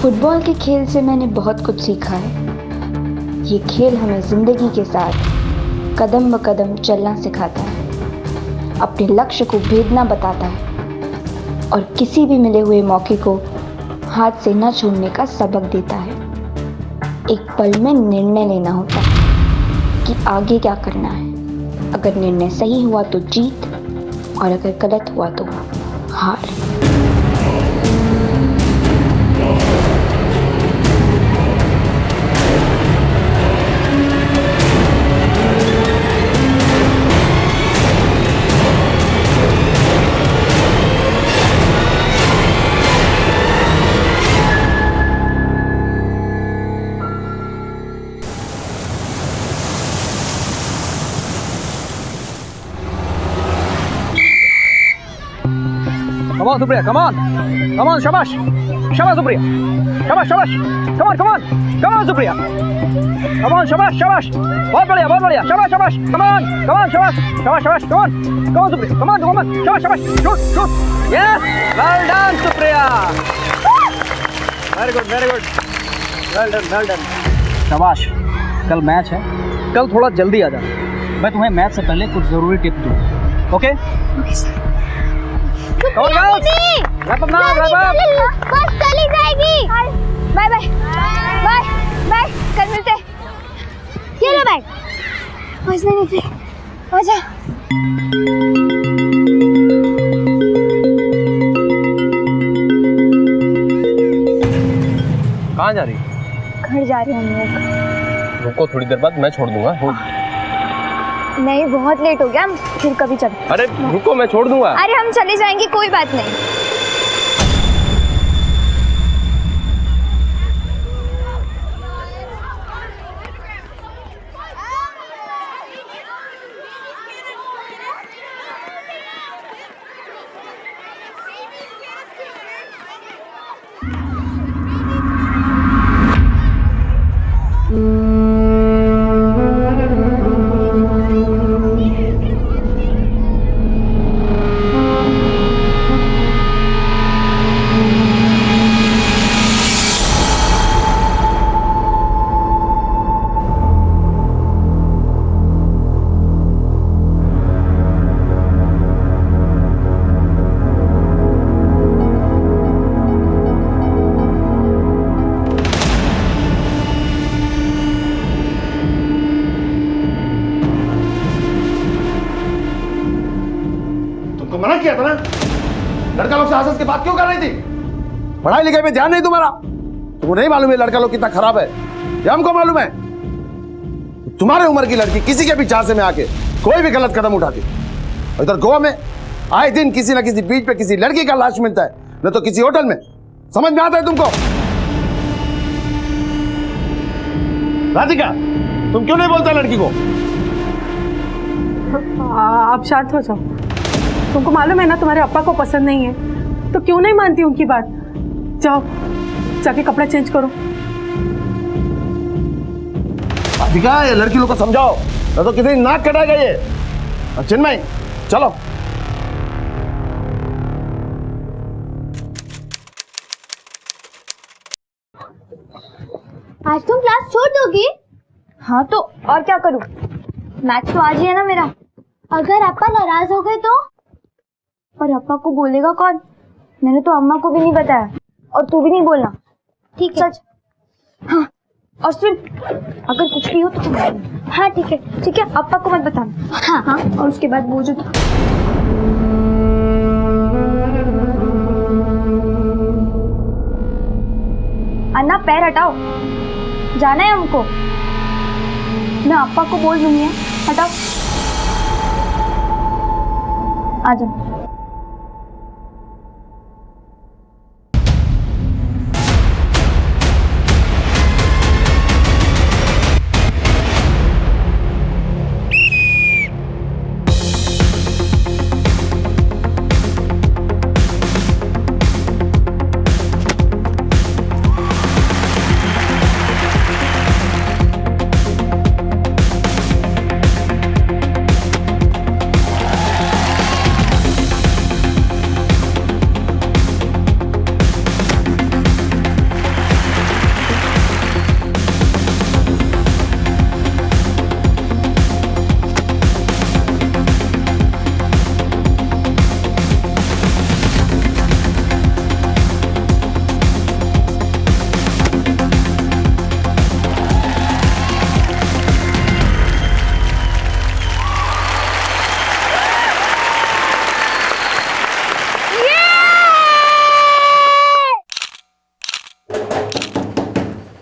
Football के खेल से मैंने बहुत कुछ सीखा है। ये खेल हमें जिंदगी के साथ कदम ब कदम चलना सिखाता है, अपने लक्ष्य को भेदना बताता है और किसी भी मिले हुए मौके को हाथ से न छोड़ने का सबक देता है। एक पल में निर्णय लेना होता है कि आगे क्या करना है। अगर निर्णय सही हुआ तो जीत और अगर गलत हुआ तो हार। Come on, Supriya, come on. Come on, shabash. Shabash, Supriya. Shabash, shabash. Come on, come on. Come on, Supriya. Come on, shabash, shabash. बहुत बढ़िया. Shabash, shabash. Come on, shabash. Shabash, shabash. Come on. Come on, Supriya. Come on. Shabash, shabash. Shoot. Yes. Well done, Supriya. Very good. Well done. शाबाश. कल match है. कल थोड़ा जल्दी आ जा. मैं तुम्हें मैच से पहले कुछ जरूरी टिप दूँ. Okay? Okay sir. Come on, girls. Wrap up now. बस चली जाएगी। बाय। कल मिलते। ये लो बैग। बस नहीं निकले। आजा। कहाँ जा रही? घर जा रही हूँ हम लोग। रुको, थोड़ी देर बाद मैं छोड़ दूंगा. नहीं, बहुत लेट हो गया, हम फिर कभी चल। अरे रुको, मैं छोड़ दूंगा. अरे हम चले जाएंगे, कोई बात नहीं। मना किया था ना, लड़का लोग से आसस की बात क्यों कर रही थी? पढ़ाई लिखाई में ध्यान नहीं तुम्हारा? तुमको नहीं मालूम है लड़का लोग कितना खराब है? ये हमको मालूम है। तुम्हारे उम्र की लड़की किसी के भी झांसे में आके कोई भी गलत कदम उठाती, इधर गोवा में आए दिन किसी ना किसी बीच पे किसी लड़की का लाश मिलता है, न तो किसी होटल में। समझ में आता है तुमको? राधिका, तुम क्यों नहीं बोलता लड़की को? आप शांत हो जाओ। तुमको मालूम है ना तुम्हारे अप्पा को पसंद नहीं है, तो क्यों नहीं मानती उनकी बात? जाओ जाके कपड़ा चेंज करो। राधिका, ये लड़की लोग को समझाओ, न तो किसी नाक कटाएगा ये। चिन्मय, चलो। आज तुम क्लास छोड़ दोगी? हाँ तो और क्या करूँ, मैच तो आज ही है ना मेरा। अगर अप्पा नाराज हो गए तो? और अप्पा को बोलेगा कौन? मैंने तो अम्मा को भी नहीं बताया, और तू भी नहीं बोलना, ठीक है? सच। हाँ, और सुन, अगर कुछ भी हो तो तुम बोलना। हाँ ठीक है। ठीक है, अप्पा को मत बताना। हाँ, और उसके बाद वो जो अन्ना, पैर हटाओ, जाना है हमको। मैं अप्पा को बोल दूंगी, हटाओ, आ जाओ।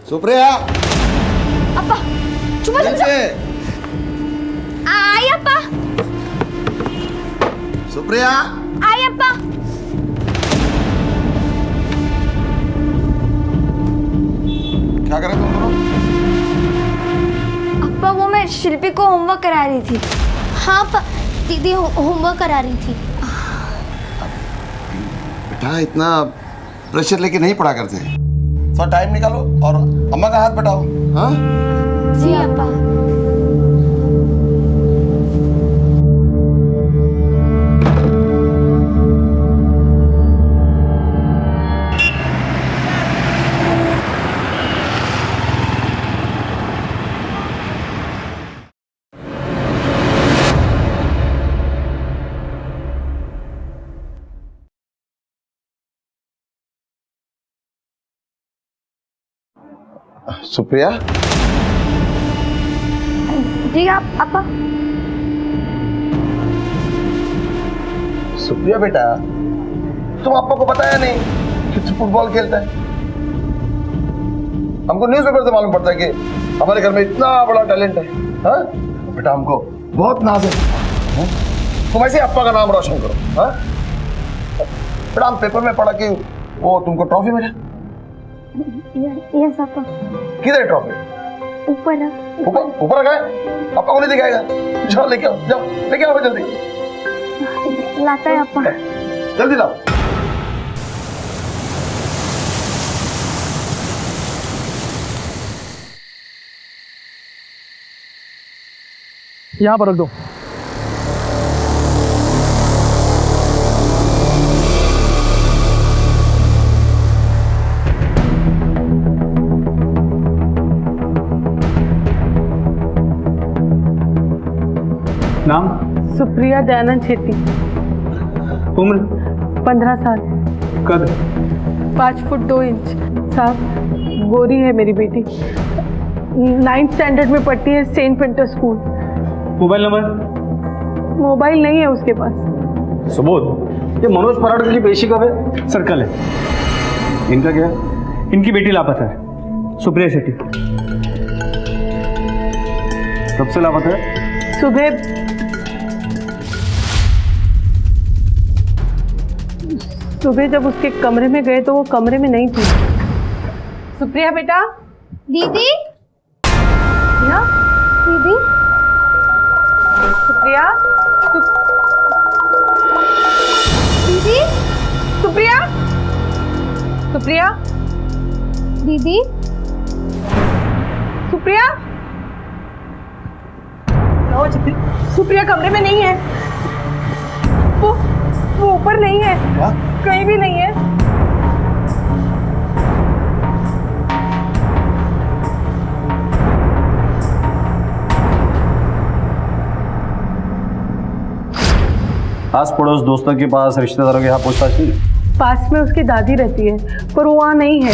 सुप्रिया ಅಪ್ಪ ಚುಮ್ಮ ಚುಮ್ಮ नीचे ಆಯಪ್ಪ सुप्रिया ಆಯಪ್ಪ क्या कर रहे तुम दोनों? अप्पा वो मैं शिल्पी को होमवर्क करा रही थी। हाँ अप्पा दीदी होमवर्क करा रही थी। बेटा इतना प्रेशर लेके नहीं पढ़ा करते। थोड़ा टाइम निकालो और अम्मा का हाथ बटाओ। हाँ जी अप्पा। सुप्रिया जी आप अप्पा। सुप्रिया बेटा तुम अप्पा को बताया नहीं कि तू फुटबॉल खेलता है। हमको न्यूज़पेपर से मालूम पड़ता है कि हमारे घर में इतना बड़ा टैलेंट है। हाँ बेटा हमको बहुत नाज है। हाँ? तुम ऐसे अप्पा का नाम रोशन करो। हाँ बेटा हम पेपर में पढ़ा कि वो तुमको ट्रॉफी मिला। यस अप्पा। किधर है ट्रॉफी? ऊपर है। ऊपर ऊपर गए अप्पा को नहीं दिखाएगा। चलो लेके आओ जाओ लेके आओ जल्दी लाता है अप्पा। जल्दी लाओ। यहाँ पर रख दो। नाम? सुप्रिया दयानंद छेत्री। उम्र? 15 साल। कद? 5 फुट 2 इंच। साहब गोरी है मेरी बेटी। 9th स्टैंडर्ड में पढ़ती है saint Pinter school. Mobile number? Mobile नहीं है उसके पास। सुबोध ये मनोज पराडकर की पेशी कब है? सर कल है। इनका क्या? इनकी बेटी लापता है सुप्रिया शेट्टी। कब से लापता है? सुबह जब उसके कमरे में गए तो वो कमरे में नहीं थी। सुप्रिया बेटा। दीदी ना दीदी सुप्रिया दीदी सुप्रिया सुप्रिया दीदी सुप्रिया सुप्रिया कमरे में नहीं है। वो ऊपर नहीं है। क्या? कहीं भी नहीं है। आस पड़ोस दोस्तों के पास रिश्तेदारों के यहाँ पूछताछ नहीं? पास में उसकी दादी रहती है पर वो वहाँ नहीं है।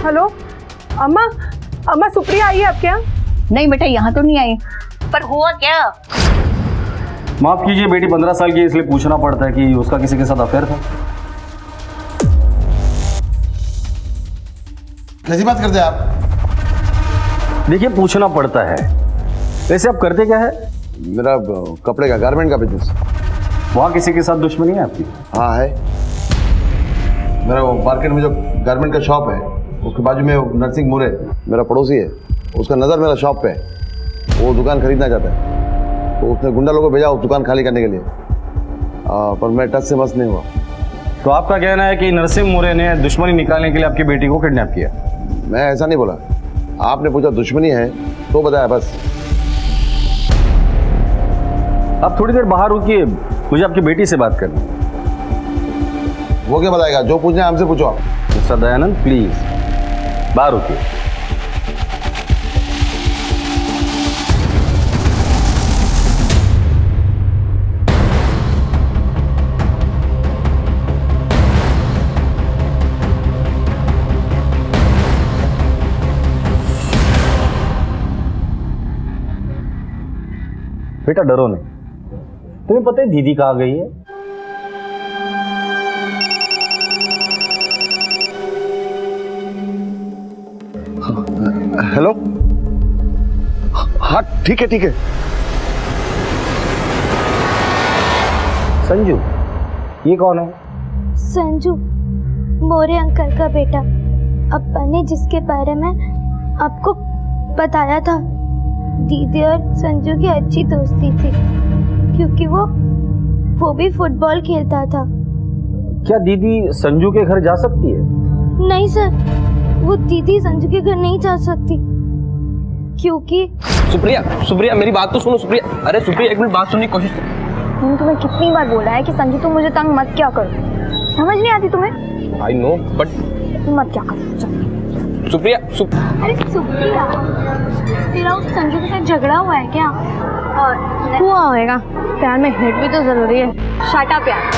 हेलो अम्मा अम्मा सुप्रिया आई है आपके यहाँ? नहीं बेटा यहाँ तो नहीं आई, पर हुआ क्या? माफ कीजिए बेटी 15 साल की है, इसलिए पूछना पड़ता है कि उसका किसी के साथ अफेयर था। कैसी बात करते हैं आप? देखिए पूछना पड़ता है। वैसे आप करते क्या है? मेरा कपड़े का गारमेंट का बिजनेस। वहाँ किसी के साथ दुश्मनी है आपकी? हाँ है। मेरा वो मार्केट में जो गारमेंट का शॉप है उसके बाजू में नरसिंह मोरे मेरा पड़ोसी है। उसका नज़र मेरा शॉप पे है। वो दुकान खरीदना चाहता है तो उसने गुंडा लोगों को भेजा उस दुकान खाली करने के लिए। पर मैं टच से मस नहीं हुआ। तो आपका कहना है कि नरसिंह मोरे ने दुश्मनी निकालने के लिए आपकी बेटी को किडनैप किया? मैं ऐसा नहीं बोला। आपने पूछा दुश्मनी है तो बताया बस। आप थोड़ी देर बाहर रुकिए, मुझे आपकी बेटी से बात करनी है। वो क्या बताएगा? जो पूछना है हमसे पूछो आप। मिस्टर दयानंद प्लीज बाहर रुकिए। बेटा डरो नहीं, तुम्हें पता है दीदी कहाँ गई है? हेलो, हाँ ठीक है ठीक है। संजू, ये कौन है? संजू, मोरे अंकल का बेटा। अब्बा ने जिसके बारे में आपको बताया था, दीदी और संजू की अच्छी दोस्ती थी, क्योंकि वो भी फुटबॉल खेलता था। क्या दीदी संजू के घर जा सकती है? नहीं सर, वो दीदी संजू के घर नहीं जा सकती, क्योंकि सुप्रिया मेरी बात तो सुनो सुप्रिया। अरे सुप्रिया एक मिनट बात सुनने की कोशिश। मैंने तुम्हें कितनी बार बोला है कि संजू तुम मुझे तंग मत क्या करो, समझ नहीं आती तुम्हें? आई नो बट मत क्या करो। चल। सुप्रिया अरे सुप्रिया, तेरा उस संजू के साथ झगड़ा हुआ है क्या? हुआ होएगा, प्यार में हिट भी तो जरूरी है। शाटा प्यार,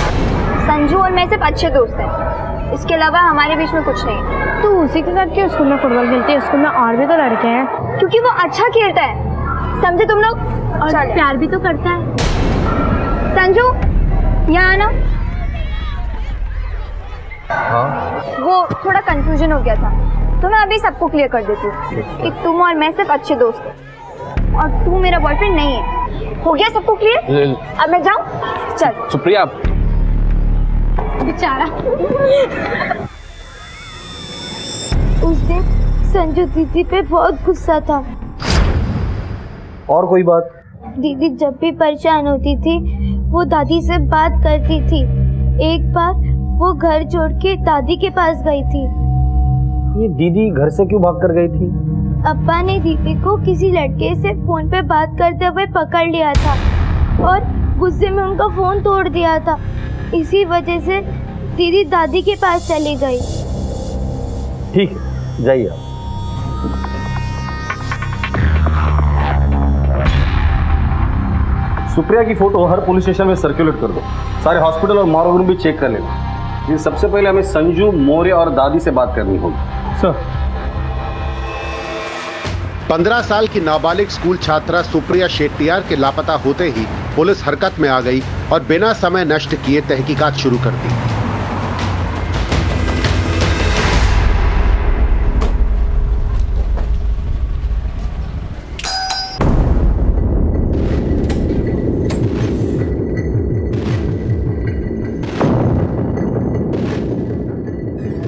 संजू और मैं सिर्फ अच्छे दोस्त हैं, इसके अलावा हमारे बीच में कुछ नहीं है। तू उसी के साथ क्यों स्कूल में फुटबॉल खेलती है? स्कूल में और भी तो लड़के हैं। क्योंकि वो अच्छा खेलता है, समझे तुम लोग? और प्यार भी तो करता है। संजू यहाँ आना। हाँ वो थोड़ा कंफ्यूजन हो गया था, तो मैं अभी सबको क्लियर कर देती हूँ कि तुम और मैं सिर्फ अच्छे दोस्त हैं और तू मेरा बॉयफ्रेंड नहीं है। हो गया सबको क्लियर? अब मैं जाऊँ? चल। सुप्रिया बेचारा। उस दिन संजू दीदी पे बहुत गुस्सा था। और कोई बात? दीदी जब भी परेशान होती थी वो दादी से बात करती थी। एक बार वो घर छोड़ के दादी के पास गई थी। ये दीदी घर से क्यों भाग कर गई थी? अब्बा ने दीदी को किसी लड़के से फोन पे बात करते हुए पकड़ लिया था और गुस्से में उनका फोन तोड़ दिया था। इसी वजह से दीदी दादी के पास चली गई। ठीक है, जाइए आप। सुप्रिया की फोटो हर पुलिस स्टेशन में सर्कुलेट कर दो, सारे हॉस्पिटल और मॉर्ग रूम भी चेक कर लेना। लेकिन सबसे पहले हमें संजू, मोरे और दादी से बात करनी होगी। सर। 15 साल की नाबालिग स्कूल छात्रा सुप्रिया शेट्टियार के लापता होते ही पुलिस हरकत में आ गई और बिना समय नष्ट किए तहकीकात शुरू कर दी।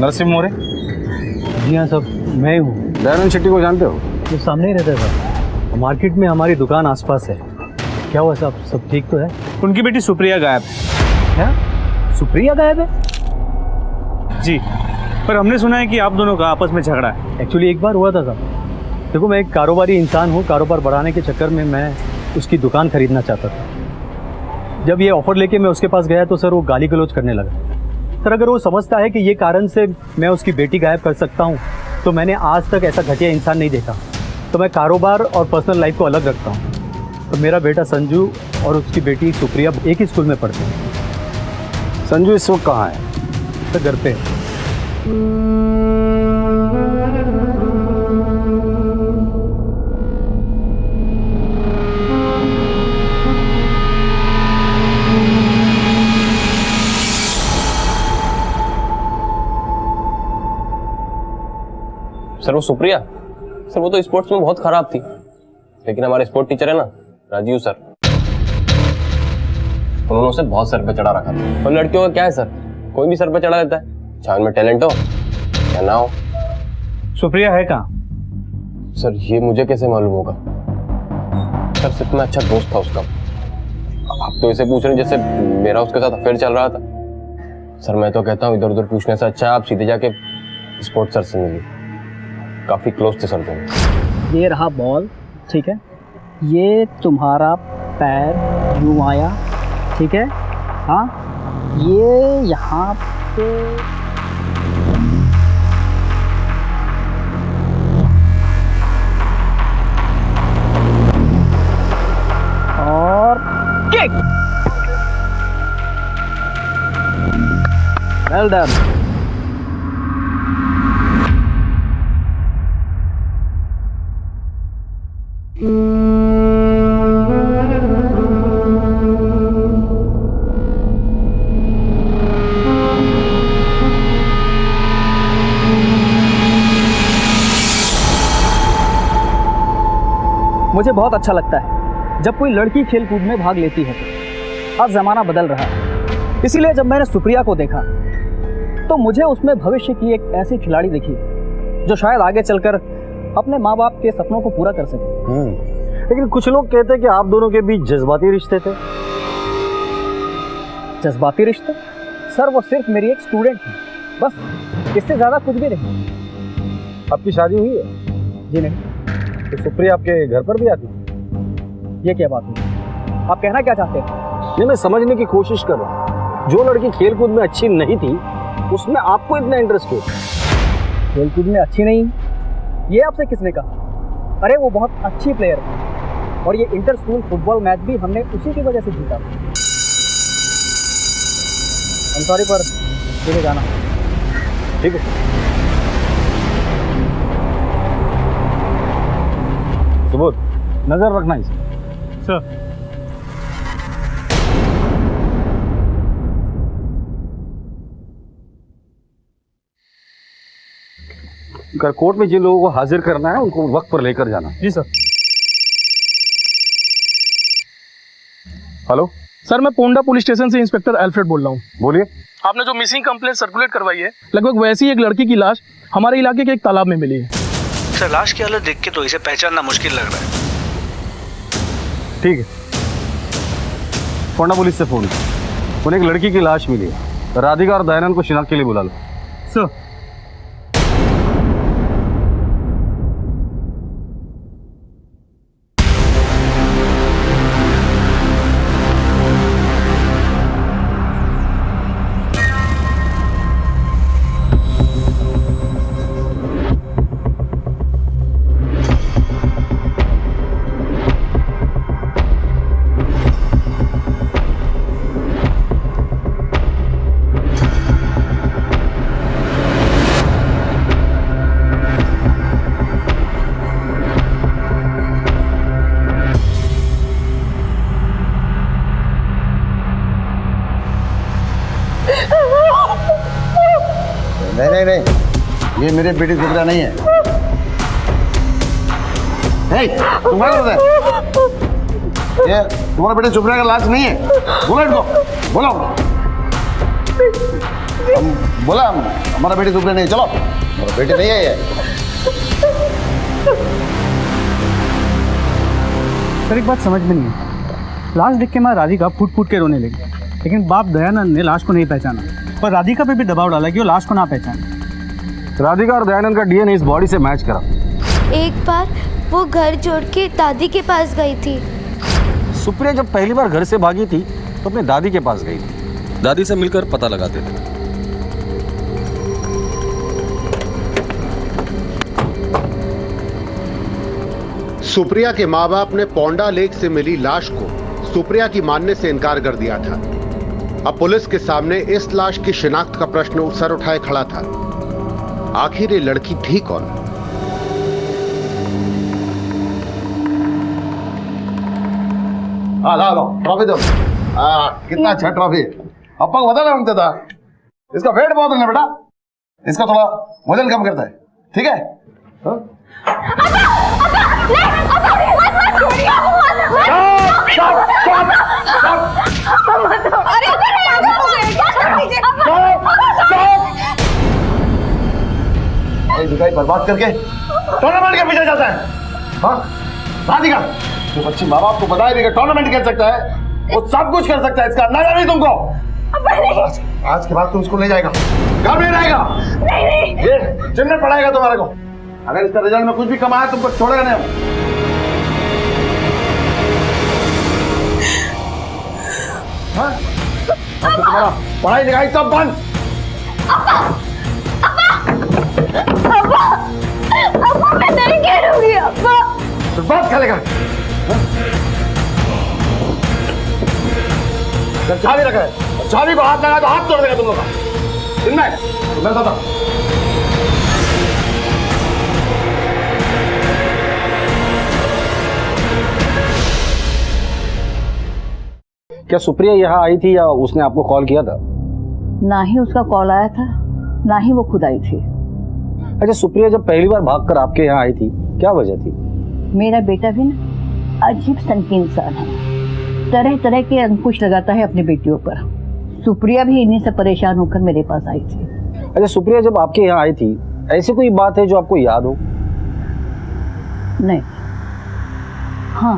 नरसिंह मोरे? जी हाँ सब, मैं हूँ। दयानंद शेट्टी को जानते हो? वो सामने ही रहता था। मार्केट में हमारी दुकान आसपास है। क्या हुआ साहब, सब ठीक तो है? उनकी बेटी सुप्रिया गायब है। क्या सुप्रिया गायब है? जी, पर हमने सुना है कि आप दोनों का आपस में झगड़ा है। एक्चुअली एक बार हुआ था साहब। देखो मैं एक कारोबारी इंसान हूँ, कारोबार बढ़ाने के चक्कर में मैं उसकी दुकान खरीदना चाहता था। जब ये ऑफर लेके मैं उसके पास गया तो सर वो गाली गलौज करने लगा। सर अगर वो समझता है कि ये कारण से मैं उसकी बेटी गायब कर सकता हूँ तो मैंने आज तक ऐसा घटिया इंसान नहीं देखा। तो मैं कारोबार और पर्सनल लाइफ को अलग रखता हूँ। तो मेरा बेटा संजू और उसकी बेटी सुप्रिया एक ही स्कूल में पढ़ते हैं। संजू इस वक्त कहाँ है? सर घर पे। सर वो सुप्रिया, सर वो तो स्पोर्ट्स में बहुत खराब थी, लेकिन हमारे स्पोर्ट टीचर है ना राजीव सर, उन्होंने उसे बहुत सर पे चढ़ा रखा था। और लड़कियों का क्या है सर, कोई भी सर पे चढ़ा देता है, चाहे उनमें टैलेंट हो या ना हो। सुप्रिया है कहाँ? सर ये मुझे कैसे मालूम होगा? सर सिर्फ मैं अच्छा दोस्त था उसका। आप तो इसे पूछ रहे जैसे मेरा उसके साथ अफेयर चल रहा था। सर मैं तो कहता हूँ इधर उधर पूछने से अच्छा आप सीधे जाके स्पोर्ट्स सर से मिलिए, काफी क्लोज थे सर दोनों। ये रहा बॉल, ठीक है, ये तुम्हारा पैर यूं आया, ठीक है, हाँ, ये यहाँ पे और किक। Well done. मुझे बहुत अच्छा लगता है जब कोई लड़की खेल कूद में भाग लेती है। तो अब ज़माना बदल रहा है, इसीलिए जब मैंने सुप्रिया को देखा तो मुझे उसमें भविष्य की एक ऐसी खिलाड़ी दिखी जो शायद आगे चलकर अपने माँ बाप के सपनों को पूरा कर सके। लेकिन कुछ लोग कहते हैं कि आप दोनों के बीच जज्बाती रिश्ते थे। जज्बाती रिश्ते? सर वो सिर्फ मेरी एक स्टूडेंट थी, बस, इससे ज़्यादा कुछ भी नहीं। आपकी शादी हुई है? जी नहीं। तो सुप्रिया आपके घर पर भी आती? ये क्या बात हुई? आप कहना क्या चाहते हैं? नहीं, मैं समझने की कोशिश कर रहा हूँ। जो लड़की खेलकूद में अच्छी नहीं थी उसमें आपको इतना इंटरेस्ट क्यों? खेलकूद में अच्छी नहीं, ये आपसे किसने कहा? अरे वो बहुत अच्छी प्लेयर है और ये इंटर स्कूल फुटबॉल मैच भी हमने उसी की वजह से जीता। I'm sorry पर मुझे जाना। ठीक है, सुबोध नजर रखना इसे। सर कोर्ट में जिन लोगों को हाजिर करना है उनको वक्त पर लेकर जाना। जी सर। हेलो सर, मैं पोंडा पुलिस स्टेशन से इंस्पेक्टर अल्फ्रेड बोल रहा हूँ। बोलिए। आपने जो मिसिंग कंप्लेंट सर्कुलेट करवाई है, लगभग वैसी ही एक लड़की की लाश हमारे इलाके के एक तालाब में मिली है। सर लाश की हालत देख के तो इसे पहचानना मुश्किल लग रहा है। ठीक है, पोंडा पुलिस से फोन किया, उन्हें एक लड़की की लाश मिली है। राधिका और दयानंद को शिनाख्त के लिए बुला लो। सर नहीं, ये मेरे बेटी सुप्रिया नहीं है। तुम्हारा ये तुम्हारा बेटी सुप्रिया का लाश नहीं है। बोलो इनको, बोलो। बोला हमारा बेटी सुप्रिया नहीं। चलो, हमारा बेटी नहीं है ये। सर एक बात समझ में नहीं है, लाश देख के माँ राधिका फूट फूट के रोने लगी, लेकिन बाप दयानंद ने लाश को नहीं पहचाना और राधिका पे भी दबाव डाला कि वो लाश को ना पहचाने। राधिका और दयानंद का डीएनए इस बॉडी से मैच करा। एक बार वो घर छोड़ के दादी के पास गई थी। सुप्रिया जब पहली बार घर से भागी थी तो अपने दादी के पास गई थी। दादी से मिलकर पता लगाते थे। सुप्रिया के माँ बाप ने पोंडा लेक से मिली लाश को सुप्रिया की मानने से इनकार कर दिया था। अब पुलिस के सामने इस लाश की शिनाख्त का प्रश्न सर उठाए खड़ा था। आखिर ये लड़की थी कौन? लो ट्रॉफी दो। कितना अच्छा ट्रॉफी। अप्पा को बता मांगता था। इसका वेट बहुत है ना बेटा, इसका थोड़ा वजन कम करता है, ठीक है? दिखाई बर्बाद करके टूर्नामेंट के पीछे जाता है। हाँ राधिका, जो बच्ची माँ बाप को बताया भी कि टूर्नामेंट खेल सकता है, वो सब कुछ कर सकता है। इसका अंदाजा नहीं तुमको। आज के बाद तुम स्कूल नहीं जाएगा, घर में रहेगा। नहीं। ये चिन्ह पड़ाएगा तुम्हारे को। अगर इसका रिजल्ट में कुछ भी कम आया तुमको छोड़ेगा नहीं। हाँ? अब तो तुम्हारा पढ़ाई लिखाई सब बंद। अब्बा मैं नहीं खेलूंगी अब्बा। तो बात खेलेगा। जब चाबी रखा है, चाबी को हाथ लगा तो हाथ तोड़ देगा तुम लोग का। इनमें मैं बताता हूं। क्या सुप्रिया यहाँ आई थी या उसने आपको कॉल किया था? ना ही उसका कॉल आया था, ना ही वो खुद आई थी। अच्छा, सुप्रिया जब पहली बार भागकर आपके यहाँ आई थी क्या वजह थी? मेरा बेटा भी ना अजीब संकी इंसान है, तरह तरह के अंकुश लगाता है अपनी बेटियों पर। सुप्रिया भी इन्हीं से परेशान होकर मेरे पास आई थी। अच्छा सुप्रिया जब आपके यहाँ आई थी, ऐसी कोई बात है जो आपको याद हो? नहीं, हाँ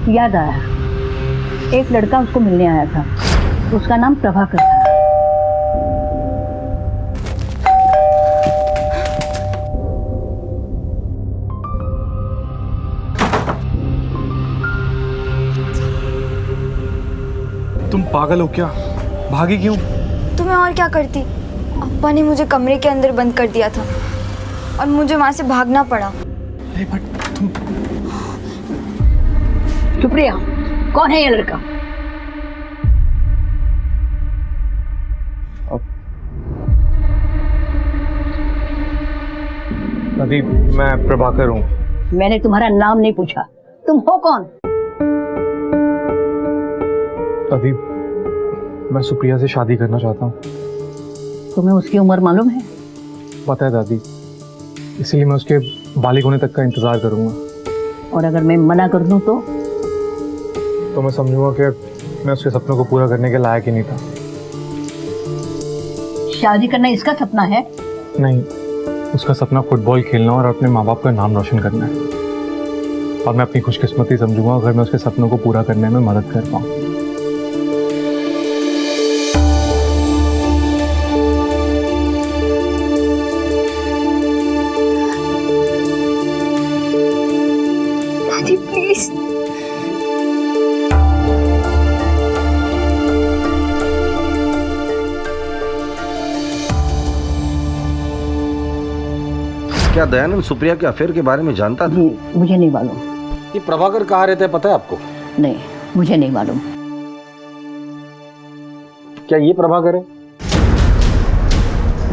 याद आया, एक लड़का उसको मिलने आया था, उसका नाम प्रभाकर था। तुम पागल हो क्या? भागी क्यों? तो मैं और क्या करती? अप्पा ने मुझे कमरे के अंदर बंद कर दिया था और मुझे वहां से भागना पड़ा। सुप्रिया, कौन है ये लड़का? दादी, मैं प्रभाकर हूँ। मैंने तुम्हारा नाम नहीं पूछा, तुम हो कौन? दादी, मैं सुप्रिया से शादी करना चाहता हूँ। तुम्हें उसकी उम्र मालूम है? पता है दादी, इसीलिए मैं उसके बालिग होने तक का इंतजार करूँगा। और अगर मैं मना कर दूं तो मैं समझूंगा कि मैं उसके सपनों को पूरा करने के लायक ही नहीं था। शादी करना इसका सपना है? नहीं, उसका सपना फुटबॉल खेलना और अपने माँ बाप का नाम रोशन करना है। और मैं अपनी खुशकिस्मती समझूंगा अगर मैं उसके सपनों को पूरा करने में मदद कर पाऊँ। प्लीज क्या दयानंद सुप्रिया के अफेयर के बारे में जानता था? मुझे नहीं मालूम। ये प्रभाकर कहाँ रहते हैं पता है आपको? नहीं, मुझे नहीं मालूम। क्या ये प्रभाकर है?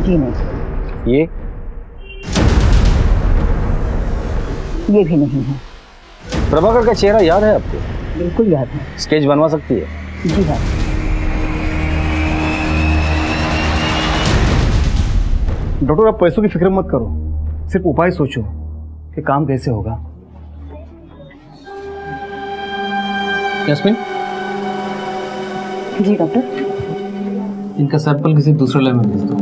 जी नहीं। ये भी नहीं है। प्रभाकर का चेहरा याद है आपको? बिल्कुल याद है। स्केच बनवा सकती है? जी हाँ। डॉक्टर, आप पैसों की फिक्र मत करो, सिर्फ उपाय सोचो कि काम कैसे होगा। यास्मीन? जी डॉक्टर। इनका सैंपल किसी दूसरे लैब में भेज दो।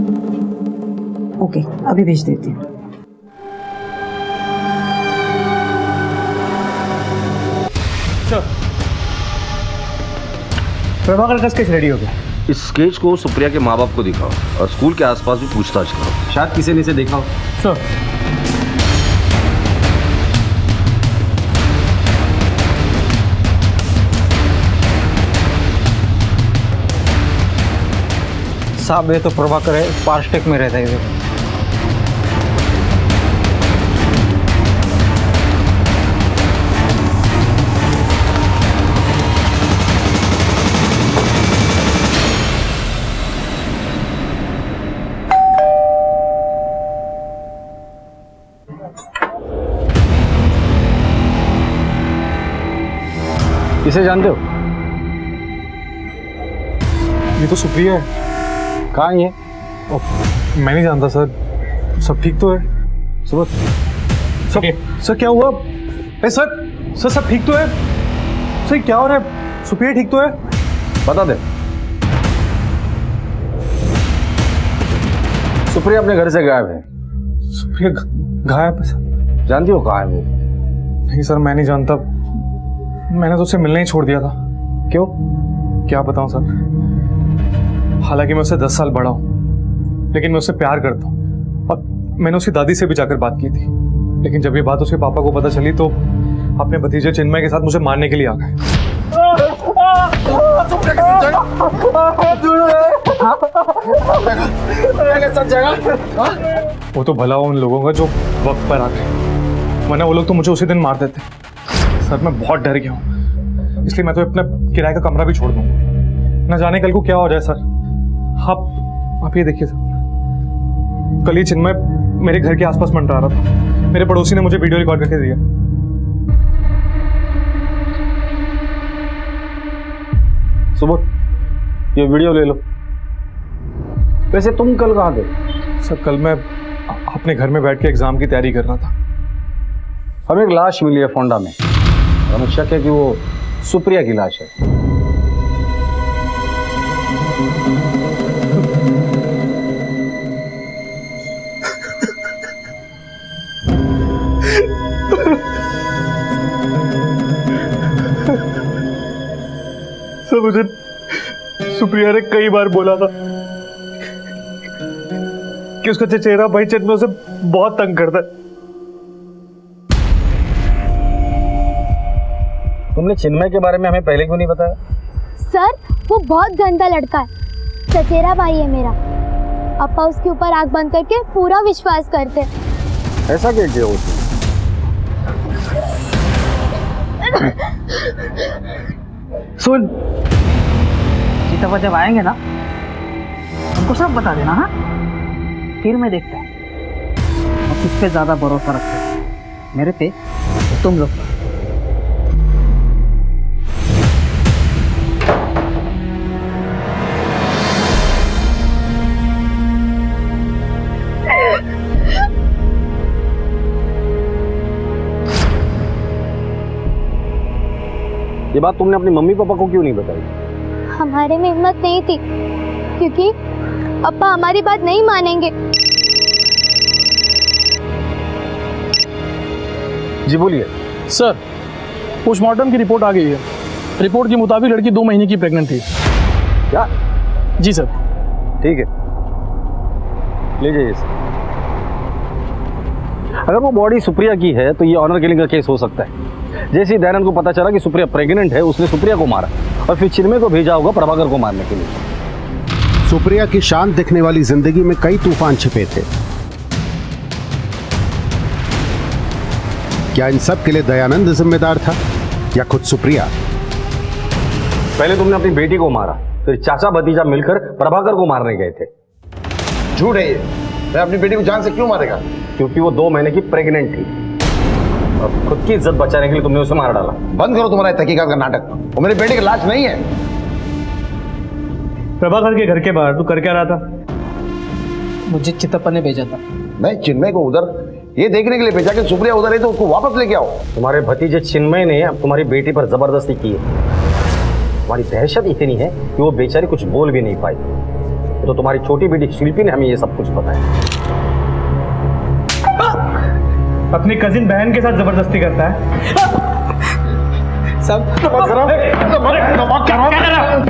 ओके, अभी भेज देती हूँ। प्रभाकर का स्केच रेडी हो गया। इस स्केच को सुप्रिया के माँ बाप को दिखाओ और स्कूल के आसपास भी पूछताछ करो, शायद किसी ने इसे देखा हो। सर, साहब ये तो प्रभाकर है, पार्स्टेक में रहता है इधर। इसे जानते हो? ये तो सुप्रिया है। कहाँ है ये? मैं नहीं जानता सर। सब ठीक तो है? सर क्या हुआ? सर सब ठीक तो है? सर क्या हो रहा है? सुप्रिया ठीक तो है? बता दे। सुप्रिया अपने घर से गायब है। सुप्रिया गायब है सर? जानती हो कहाँ है वो? नहीं सर, मैं नहीं जानता। मैंने तो उसे मिलना ही छोड़ दिया था। क्यों? क्या बताऊं सर। हालांकि मैं उससे 10 साल बड़ा हूं, लेकिन मैं उससे प्यार करता हूं। और मैंने उसकी दादी से भी जाकर बात की थी, लेकिन जब ये बात उसके पापा को पता चली तो अपने भतीजे चिन्मय के साथ मुझे मारने के लिए आ गए। वो तो भला उन लोगों का जो वक्त पर आ गए, वरना वो लोग तो मुझे उसी दिन मार देते। सर मैं बहुत डर गया हूँ, इसलिए मैं तो अपना किराए का कमरा भी छोड़ दूंगा। न जाने कल को क्या हो जाए सर। आप ये देखिए सर, कल ही चिन्मय मेरे घर के आसपास मंडरा रहा था। मेरे पड़ोसी ने मुझे वीडियो रिकॉर्ड करके दिया। सुबह ये वीडियो ले लो। वैसे तुम कल कहाँ थे? सर कल मैं अपने घर में बैठ के एग्जाम की तैयारी कर रहा था। हमें एक लाश मिली है फोंडा में। हमें शक है कि वो सुप्रिया की लाश है। सर मुझे सुप्रिया ने कई बार बोला था कि उसका चचेरा भाई चिन्मय उसे बहुत तंग करता है। तुमने चिन्मय के बारे में हमें पहले क्यों नहीं बताया? सर वो बहुत गंदा लड़का है, चचेरा भाई है मेरा। अप्पा उसके ऊपर आंख बंद करके पूरा विश्वास करते। ऐसा क्या किया उसने? सुन, सीतापा जब आएंगे ना उनको सब बता देना। हाँ, फिर मैं देखता हूँ और किस पे ज्यादा भरोसा रखते हैं, मेरे पे तो तुम लोग। ये बात तुमने अपनी मम्मी पापा को क्यों नहीं बताई? हमारे में हिम्मत नहीं थी क्योंकि अप्पा हमारी बात नहीं मानेंगे। जी बोलिए। सर पोस्टमार्टम की रिपोर्ट आ गई है। रिपोर्ट के मुताबिक लड़की 2 महीने की प्रेग्नेंट थी। क्या? जी सर। ठीक है, ले जाइए सर। अगर वो बॉडी सुप्रिया की है तो ये ऑनर किलिंग का केस हो सकता है। जैसे ही दयानंद को पता चला कि सुप्रिया प्रेग्नेंट है, उसने सुप्रिया को मारा और फिर चिन्मय को भेजा होगा प्रभाकर को मारने के लिए। सुप्रिया की शांत दिखने वाली जिंदगी में कई तूफान छिपे थे। क्या इन सब के लिए दयानंद जिम्मेदार था या खुद सुप्रिया? पहले तुमने अपनी बेटी को मारा, फिर चाचा भतीजा मिलकर प्रभाकर को मारने गए थे। झूठ है ये। मैं अपनी बेटी को जान से क्यों मारेगा? क्योंकि वो 2 महीने की प्रेग्नेंट थी और खुद की इज्जत बचाने के लिए तुमने उसे मार डाला। बंद करो तुम्हारा तहकीकात का नाटक। वो मेरी बेटी की लाश नहीं है। प्रभाकर के घर के बाहर तू कर क्या रहा था? मुझे चितप्पा ने भेजा था। मैं चिन्मय को उधर ये देखने के लिए भेजा कि सुप्रिया उधर है तो उसको वापस लेके आओ। तुम्हारे भतीजे चिन्मय ने अब तुम्हारी बेटी पर जबरदस्ती की है। तुम्हारी दहशत इतनी है कि वो बेचारी कुछ बोल भी नहीं पाई। तो तुम्हारी छोटी बेटी शिल्पी ने हमें ये सब कुछ बताया। अपनी कजिन बहन के साथ जबरदस्ती करता है।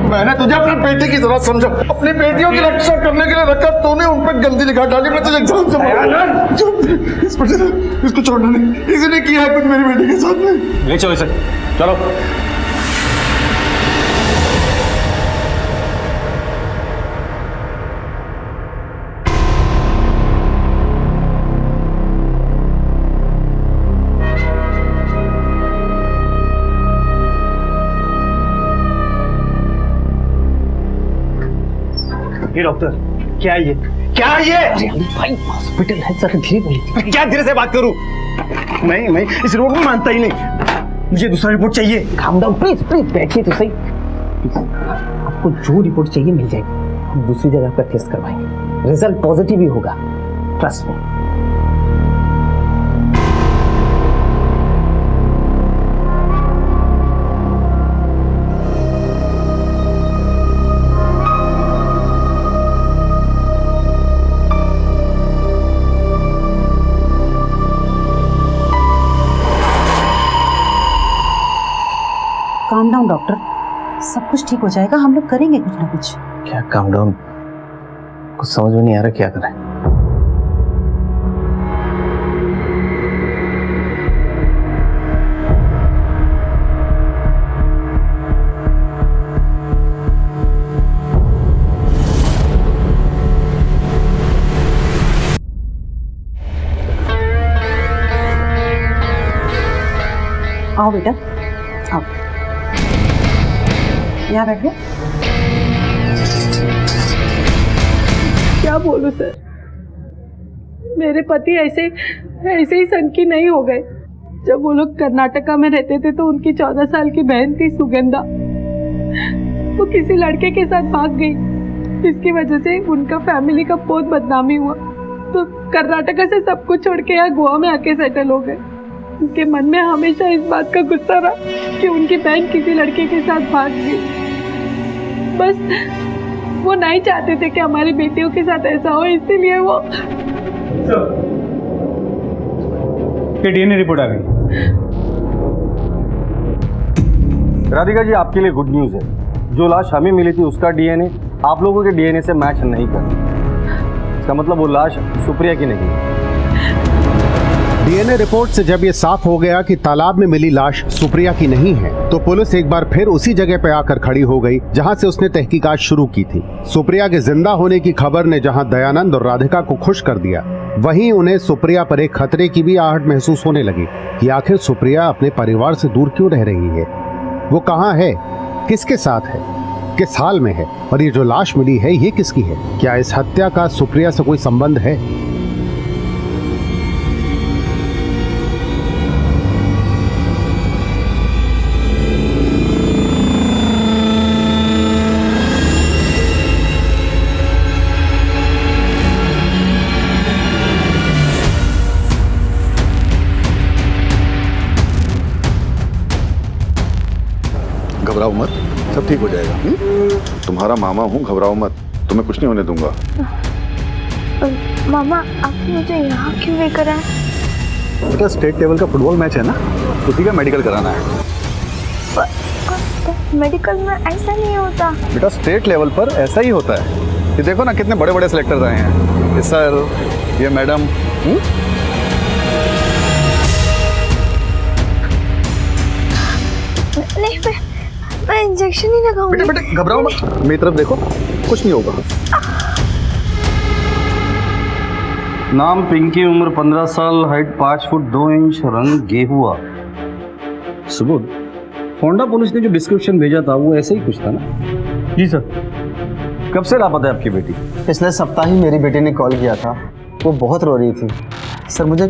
मैंने तुझे अपनी बेटी की जरूरत समझा, अपनी बेटियों की रक्षा करने के लिए रखा, तूने उन पर गंदी निगाह डाली। मैं तुझे एग्जाम से इसको छोड़ना नहीं, किसी ने किया है कुछ मेरी बेटी के साथ में। ले चलो इसे, चलो। ये डॉक्टर क्या ये भाई हॉस्पिटल है सर, धीरे बोलिए। क्या धीरे से बात करूं? मैं इस रोग में मानता ही नहीं। मुझे दूसरा रिपोर्ट चाहिए। काम डाउन प्लीज, बैठिए तो सही। आपको जो रिपोर्ट चाहिए मिल जाएगी। हम दूसरी जगह पर टेस्ट करवाएंगे, रिजल्ट पॉजिटिव ही होगा, ट्रस्ट में। काम डाउन डॉक्टर, सब कुछ ठीक हो जाएगा। हम लोग करेंगे कुछ ना कुछ। क्या काम डाउन? कुछ समझ में नहीं आ रहा क्या करें। आओ बेटा, आओ, यहाँ बैठो। क्या बोलूं सर, मेरे पति ऐसे ही सनकी नहीं हो गए। जब वो लोग कर्नाटका में रहते थे तो उनकी 14 साल की बहन थी सुगंधा, वो किसी लड़के के साथ भाग गई। इसकी वजह से उनका फैमिली का बहुत बदनामी हुआ, तो कर्नाटका से सब कुछ छोड़ के यहाँ गोवा में आके सेटल हो गए। उनके मन में हमेशा इस बात का गुस्सा रहा कि उनकी बहन किसी लड़के के साथ भाग गई। बस वो नहीं चाहते थे कि हमारी बेटियों के साथ ऐसा हो, इसीलिए वो डीएनए रिपोर्ट आ गई। राधिका जी, आपके लिए गुड न्यूज़ है। जो लाश हमें मिली थी उसका डीएनए आप लोगों के डीएनए से मैच नहीं करता। इसका मतलब वो लाश सुप्रिया की नहीं। डीएनए रिपोर्ट से जब ये साफ हो गया कि तालाब में मिली लाश सुप्रिया की नहीं है, तो पुलिस एक बार फिर उसी जगह पे आकर खड़ी हो गई जहां से उसने तहकीकात शुरू की थी। सुप्रिया के जिंदा होने की खबर ने जहां दयानंद और राधिका को खुश कर दिया, वहीं उन्हें सुप्रिया पर एक खतरे की भी आहट महसूस होने लगी कि आखिर सुप्रिया अपने परिवार से दूर क्यों रह रही है, वो कहाँ है, किसके साथ है, किस हाल में है, और ये जो लाश मिली है ये किसकी है? क्या इस हत्या का सुप्रिया से कोई संबंध है? घबराओ मत, सब ठीक हो जाएगा। तुम्हारा मामा हूँ, घबराओ मत, तुम्हें कुछ नहीं होने दूंगा। मामा, आपने मुझे यहाँ क्यों लेकर आए? बेटा, स्टेट लेवल का फुटबॉल मैच है ना, उसी का मेडिकल कराना है। मेडिकल में ऐसा नहीं होता। बेटा, स्टेट लेवल पर ऐसा ही होता है। ये देखो ना, कितने बड़े बड़े सिलेक्टर्स आए हैं, ये सर, ये मैडम। नहीं, मैं इंजेक्शन ही लगाऊंगी। बेटे घबराओ मत, मेरी तरफ देखो, कुछ नहीं होगा। नाम पिंकी, उम्र 15 साल, हाइट 5 फुट 2 इंच, रंग गेहुआ। सुबोध, फोंडा पुलिस ने जो डिस्क्रिप्शन भेजा था वो ऐसे ही कुछ था ना? जी सर। कब से लापता है आपकी बेटी? पिछले सप्ताह ही मेरी बेटी ने कॉल किया था, वो बहुत रो रही थी। सर, मुझे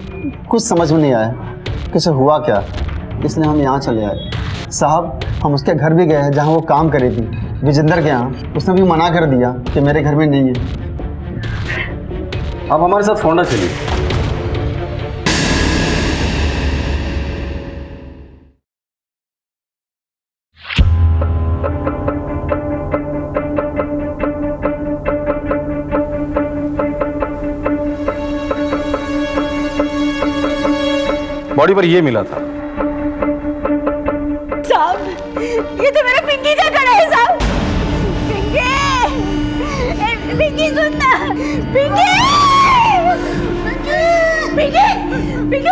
कुछ समझ में नहीं आया कि उसे हुआ क्या, इसलिए हम यहाँ चले आए। साहब, हम उसके घर भी गए हैं जहाँ वो काम कर रही थी, विजेंद्र के यहाँ। उसने भी मना कर दिया कि मेरे घर में नहीं है। आप हमारे साथ फोंडा चलिए। बॉडी पर ये मिला था। ये तो मेरा पिंकी का कड़ा है साहब। पिंकी सुनना, पिंकी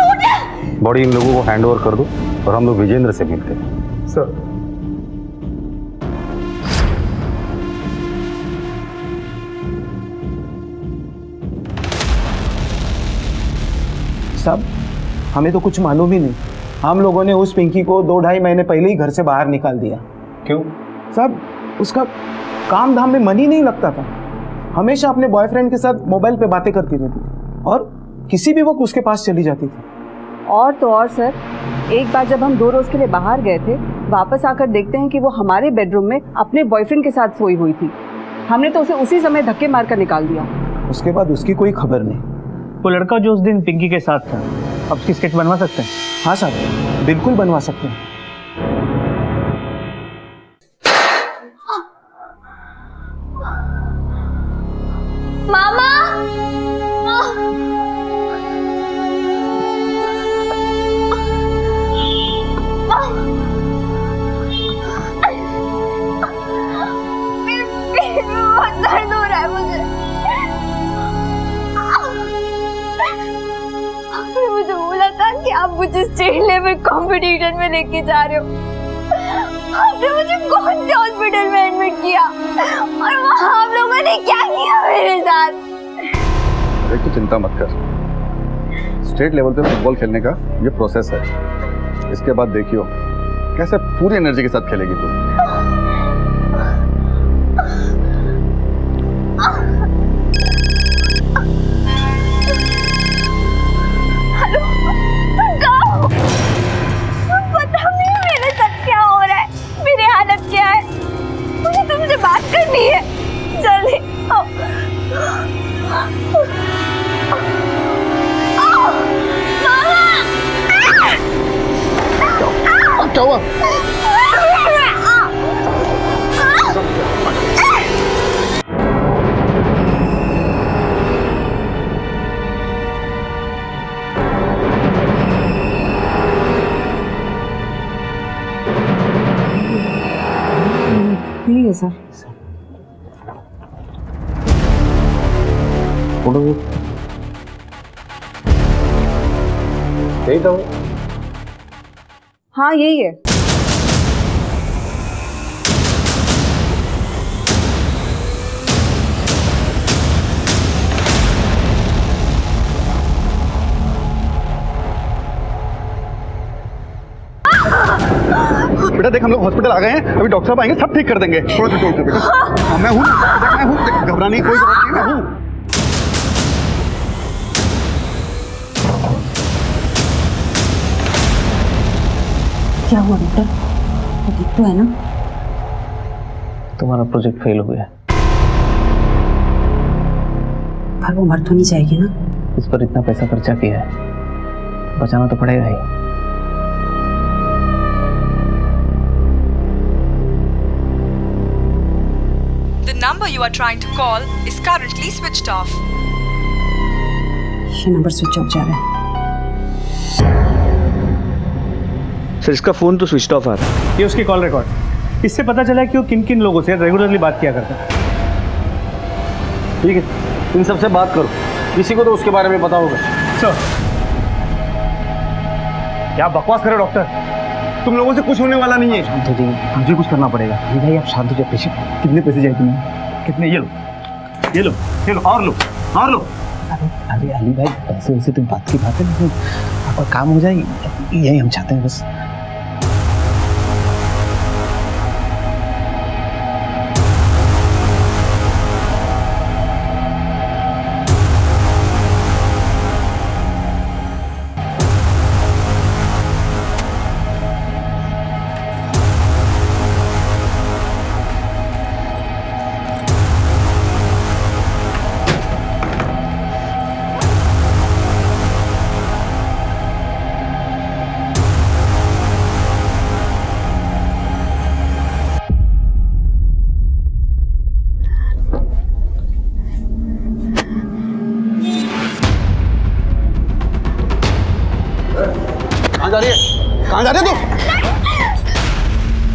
उठ। बॉडी इन लोगों को हैंड ओवर कर दो और हम लोग विजेंद्र से मिलते हैं। सर, साहब, हमें तो कुछ मालूम ही नहीं। हम लोगों ने उस पिंकी को 2-2.5 महीने पहले ही घर से बाहर निकाल दिया। क्यों? साहब, उसका काम धाम में मन ही नहीं लगता था। हमेशा अपने बॉयफ्रेंड के साथ मोबाइल पे बातें करती रहती थी और किसी भी वक्त उसके पास चली जाती थी। और तो और सर, एक बार जब हम 2 रोज के लिए बाहर गए थे, वापस आकर देखते हैं कि वो हमारे बेडरूम में अपने बॉयफ्रेंड के साथ सोई हुई थी। हमने तो उसे उसी समय धक्के मारकर निकाल दिया। उसके बाद उसकी कोई खबर नहीं। वो लड़का जो उस दिन पिंकी के साथ था, अब उसकी स्केच बनवा सकते हैं? हाँ साहब, बिल्कुल बनवा सकते हैं। मामा, बहुत दर्द हो रहा है मुझे। आपने मुझे बोला था कि आप मुझे स्टेट लेवल कंपटीशन में लेके जा रहे हो। आपने मुझे कौन से हॉस्पिटल में एडमिट किया और वहाँ आप लोगों ने क्या किया मेरे साथ? अरे तू चिंता मत कर, स्टेट लेवल पे फुटबॉल खेलने का ये प्रोसेस है। इसके बाद देखियो कैसे पूरी एनर्जी के साथ खेलेगी तू। हेलो, तुम कहाँ हो? पता नहीं मेरे साथ क्या हो रहा है, मेरी हालत क्या है। मुझे तुमसे बात करनी है, जल्दी आओ। मामा! क्या हुआ? नहीं है सर। यही था वो। हाँ यही है। बेटा देख हम लोग हॉस्पिटल आ गए हैं, अभी डॉक्टर साहब आएंगे, सब ठीक कर देंगे। थोड़ा सा टोल कर बेटा। हाँ, मैं हूँ, घबराने की कोई जरूरत नहीं, मैं हूँ। क्या हुआ डॉक्टर? ठीक तो है ना? तुम्हारा प्रोजेक्ट फेल हो गया। पर वो मर तो नहीं जाएगी ना? इस पर इतना पैसा खर्चा किया है, बचाना तो पड़ेगा ही। The number you are trying to call is currently switched off. ये नंबर स्विच ऑफ जा रहा है। सर इसका फोन तो स्विच ऑफ आ रहा है। ये उसकी कॉल रिकॉर्ड। इससे पता चला है कि वो किन किन लोगों से रेगुलरली बात किया करता है। ठीक है, इन सबसे बात करो, किसी को तो उसके बारे में पता होगा। सर क्या बकवास करे डॉक्टर, तुम लोगों से कुछ होने वाला नहीं है। शांत हो जाइए, मुझे कुछ करना पड़ेगा। भाई आप शांत हो जाइए। पेशेंट कितने पैसे चाहिए तुम्हें? कितने? ये लो ये लो ये लो और लो और लो। अरे अली भाई, पैसे वैसे तो बात की बात है, लेकिन आपका काम हो जाए यही हम चाहते हैं बस। कहाँ जा रहे हो तुम?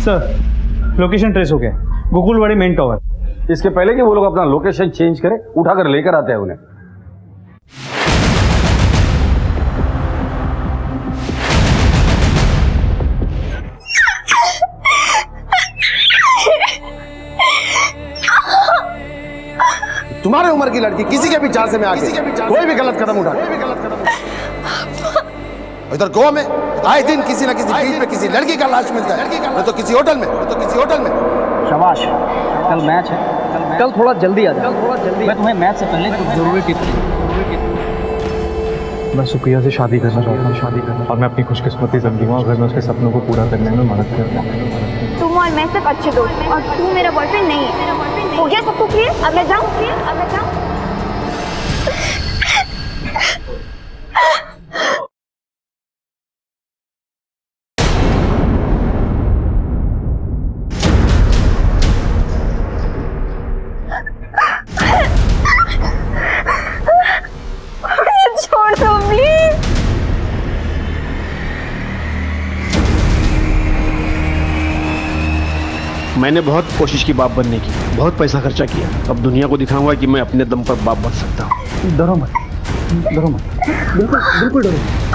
सर लोकेशन ट्रेस हो गया, गोकुलवाड़ी मेन टावर। इसके पहले कि वो लोग अपना लोकेशन चेंज करें, उठाकर लेकर आते हैं उन्हें। तुम्हारे उम्र की लड़की किसी के भी चाल से में आके कोई भी गलत कदम उठा, इधर गोवा में आए दिन किसी न किसी बीच में किसी लड़की का लाश मिलता है, मैं तो किसी होटल में, शाबाश, कल मैच है, कल थोड़ा जल्दी आ जाओ। मैं तुम्हें मैच से पहले कुछ जरूरी टिप्स। मैं सुप्रिया से शादी करना चाहता हूँ और मैं अपनी खुशकिस्मती जिंदगी अगर मैं उसके सपनों को पूरा करने में मदद करूँ। तुम और मैं सिर्फ अच्छे दोस्त हैं और तू मेरा बॉयफ्रेंड नहीं है। हो गया सब कुछ क्लियर? अब मैं जाऊँ? छोड़ दो प्लीज। मैंने बहुत कोशिश की बाप बनने की, बहुत पैसा खर्चा किया। अब दुनिया को दिखाऊंगा कि मैं अपने दम पर बाप बन सकता हूँ। डरो मत, डरो मत, बिल्कुल बिल्कुल डरो मत।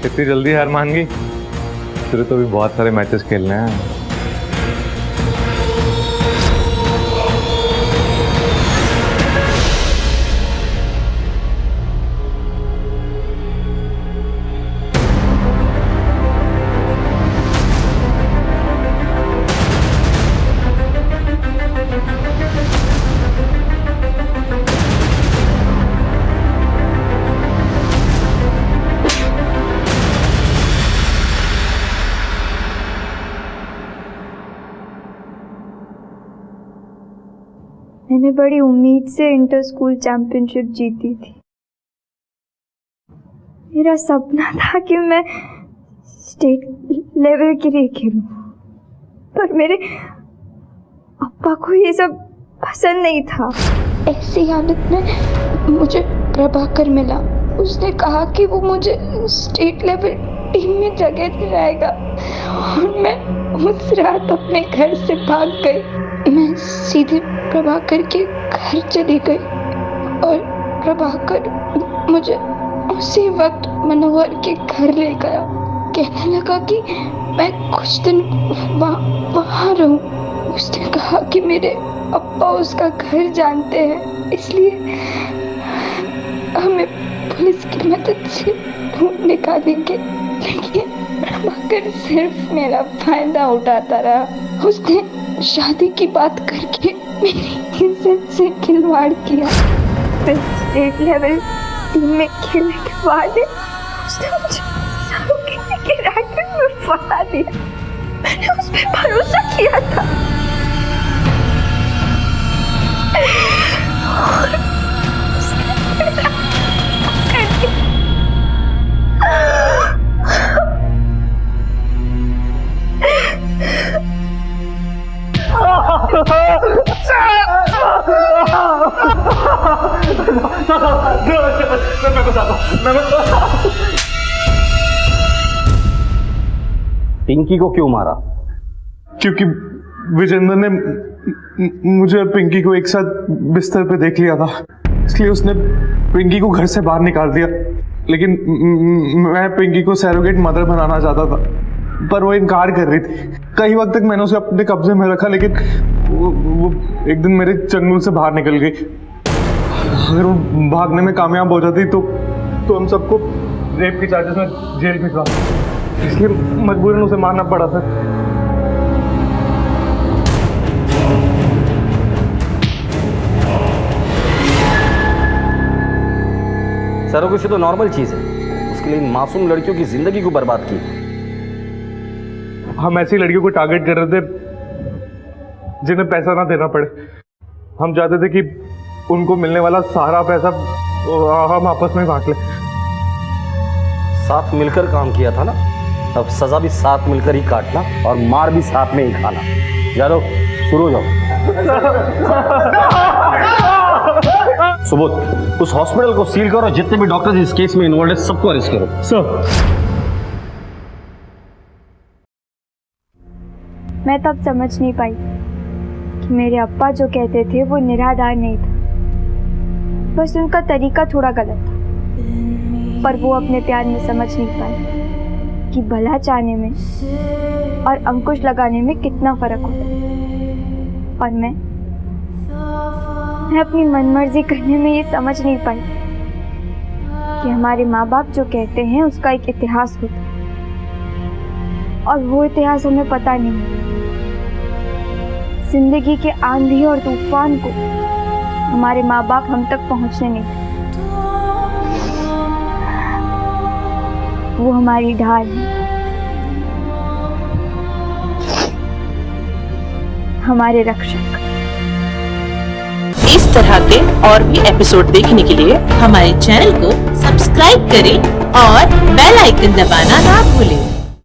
इतनी जल्दी हार मान गई? तेरे तो भी बहुत सारे मैचेस खेलने हैं। मैंने बड़ी उम्मीद से इंटर स्कूल चैंपियनशिप जीती थी। मेरा सपना था कि मैं स्टेट लेवल के लिए खेलूं, पर मेरे अप्पा को ये सब पसंद नहीं था। ऐसी हालत में मुझे प्रभाकर मिला। उसने कहा कि वो मुझे स्टेट लेवल टीम में जगह दिलाएगा और मैं उस रात अपने घर से भाग गई। मैं सीधे प्रभाकर के घर चली गई और प्रभाकर मुझे उसी वक्त मनोहर के घर ले गया। कहने लगा कि मैं कुछ दिन वहाँ रहूं। उसने कहा कि मेरे अप्पा उसका घर जानते हैं, इसलिए हमें पुलिस की मदद से ढूंढ निकालेंगे। लेकिन प्रभाकर सिर्फ मेरा फायदा उठाता रहा। उसने शादी की बात करके मेरी इज्जत से खिलवाड़ किया। फिर स्टेट लेवल टीम में खेलने के बाद उसने मुझे किसी के रैकेट में फंसा दिया। मैंने उस पर भरोसा किया था। पिंकी को क्यों मारा? क्योंकि विजेंद्र ने मुझे और पिंकी को एक साथ बिस्तर पे देख लिया था, इसलिए उसने पिंकी को घर से बाहर निकाल दिया। लेकिन मैं पिंकी को सैरोगेट मदर बनाना चाहता था, पर वो इनकार कर रही थी। कई वक्त तक मैंने उसे अपने कब्जे में रखा, लेकिन वो एक दिन मेरे चंगुल से बाहर निकल गई। अगर वो भागने में कामयाब हो जाती तो हम सबको रेप के चार्जेस में जेल भिजवा, इसलिए मजबूरन उसे मारना पड़ा था। सरोगेसी तो नॉर्मल चीज है, उसके लिए मासूम लड़कियों की जिंदगी को बर्बाद की। हम ऐसी लड़कियों को टारगेट कर रहे थे जिन्हें पैसा ना देना पड़े। हम चाहते थे कि उनको मिलने वाला सारा पैसा हम आपस में बांट लें। साथ मिलकर काम किया था ना, अब सजा भी साथ मिलकर ही काटना और मार भी साथ में ही खाना। यारो शुरू हो जाओ। सुबोध, उस हॉस्पिटल को सील करो, जितने भी डॉक्टर्स इस केस में इन्वॉल्व है सबको अरेस्ट करो। सर, मैं तब समझ नहीं पाई कि मेरे अप्पा जो कहते थे वो निराधार नहीं था, बस उनका तरीका थोड़ा गलत था। पर वो अपने प्यार में समझ नहीं पाए कि भला चाहने में और अंकुश लगाने में कितना फर्क होता है। और मैं अपनी मनमर्जी करने में ये समझ नहीं पाई कि हमारे माँ बाप जो कहते हैं उसका एक इतिहास होता है, और वो इतिहास हमें पता नहीं। जिंदगी के आंधी और तूफान को हमारे माँ बाप हम तक पहुंचने नहीं थे। वो हमारी ढाल है, हमारे रक्षक। इस तरह के और भी एपिसोड देखने के लिए हमारे चैनल को सब्सक्राइब करें और बेल आइकन दबाना ना भूलें।